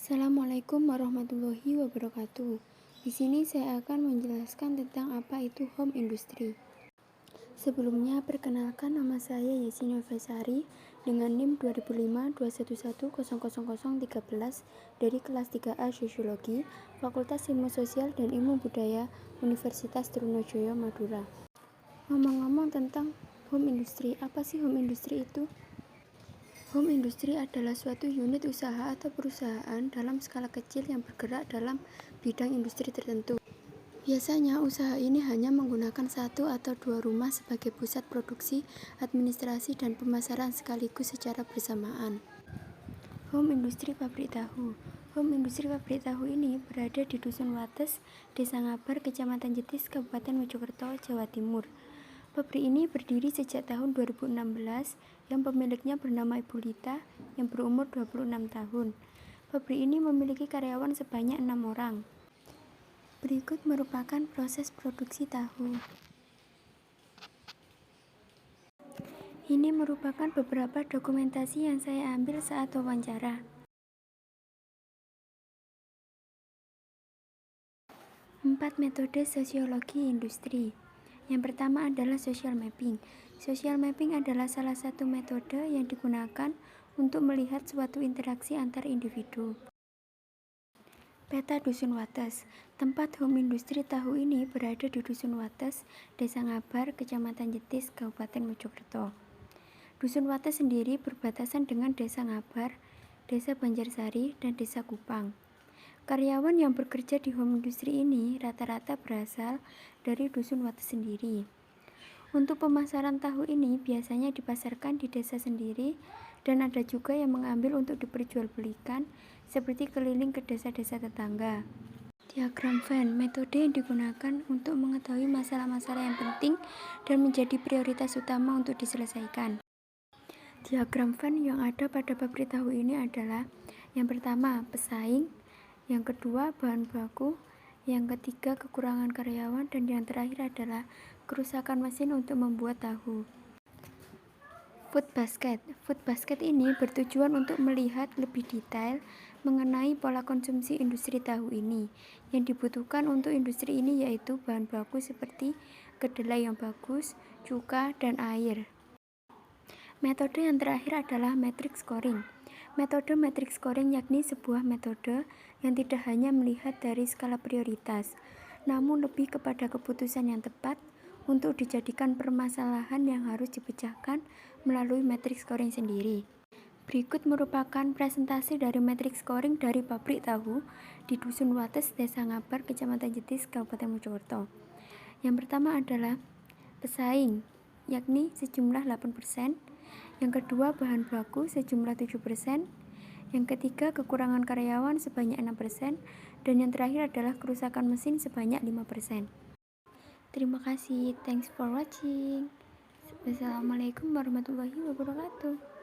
Assalamualaikum warahmatullahi wabarakatuh. Di sini saya akan menjelaskan tentang apa itu home industry. Sebelumnya, perkenalkan nama saya Yassin Novasari dengan NIM 200521100013 dari kelas 3A Sosiologi, Fakultas Ilmu Sosial dan Ilmu Budaya, Universitas Trunojoyo, Madura. Ngomong-ngomong tentang home industry, apa sih home industry itu? Home industry adalah suatu unit usaha atau perusahaan dalam skala kecil yang bergerak dalam bidang industri tertentu. Biasanya usaha ini hanya menggunakan satu atau dua rumah sebagai pusat produksi, administrasi, dan pemasaran sekaligus secara bersamaan. Home industri pabrik tahu. Home industri pabrik tahu ini berada di Dusun Wates, Desa Ngabar, Kecamatan Jetis, Kabupaten Mojokerto, Jawa Timur. Pabrik ini berdiri sejak tahun 2016 yang pemiliknya bernama Ibu Lita yang berumur 26 tahun. Pabrik ini memiliki karyawan sebanyak 6 orang. Berikut merupakan proses produksi tahu. Ini merupakan beberapa dokumentasi yang saya ambil saat wawancara. 4 metode sosiologi industri. Yang pertama adalah social mapping. Social mapping adalah salah satu metode yang digunakan untuk melihat suatu interaksi antar individu. Peta Dusun Wates. Tempat home industri tahu ini berada di Dusun Wates, Desa Ngabar, Kecamatan Jetis, Kabupaten Mojokerto. Dusun Wates sendiri berbatasan dengan Desa Ngabar, Desa Banjarsari, dan Desa Kupang. Karyawan yang bekerja di home industri ini rata-rata berasal dari Dusun Wates sendiri. Untuk pemasaran tahu ini biasanya dipasarkan di desa sendiri dan ada juga yang mengambil untuk diperjualbelikan seperti keliling ke desa-desa tetangga. Diagram Venn, metode yang digunakan untuk mengetahui masalah-masalah yang penting dan menjadi prioritas utama untuk diselesaikan. Diagram Venn yang ada pada pabrik tahu ini adalah yang pertama, pesaing, yang kedua, bahan baku, yang ketiga, kekurangan karyawan, dan yang terakhir adalah kerusakan mesin untuk membuat tahu. Food basket. Food basket ini bertujuan untuk melihat lebih detail mengenai pola konsumsi industri tahu ini. Yang dibutuhkan untuk industri ini yaitu bahan baku seperti kedelai yang bagus, cuka, dan air. Metode yang terakhir adalah matrix scoring. Metode matrix scoring yakni sebuah metode yang tidak hanya melihat dari skala prioritas, namun lebih kepada keputusan yang tepat untuk dijadikan permasalahan yang harus dipecahkan melalui matrix scoring sendiri. Berikut merupakan presentasi dari matrix scoring dari pabrik tahu di Dusun Wates, Desa Ngabar, Kecamatan Jetis, Kabupaten Mojokerto. Yang pertama adalah pesaing, yakni sejumlah 8%. Yang kedua, bahan baku sejumlah 7%. Yang ketiga, kekurangan karyawan sebanyak 6%. Dan yang terakhir adalah kerusakan mesin sebanyak 5%. Terima kasih. Thanks for watching. Wassalamualaikum warahmatullahi wabarakatuh.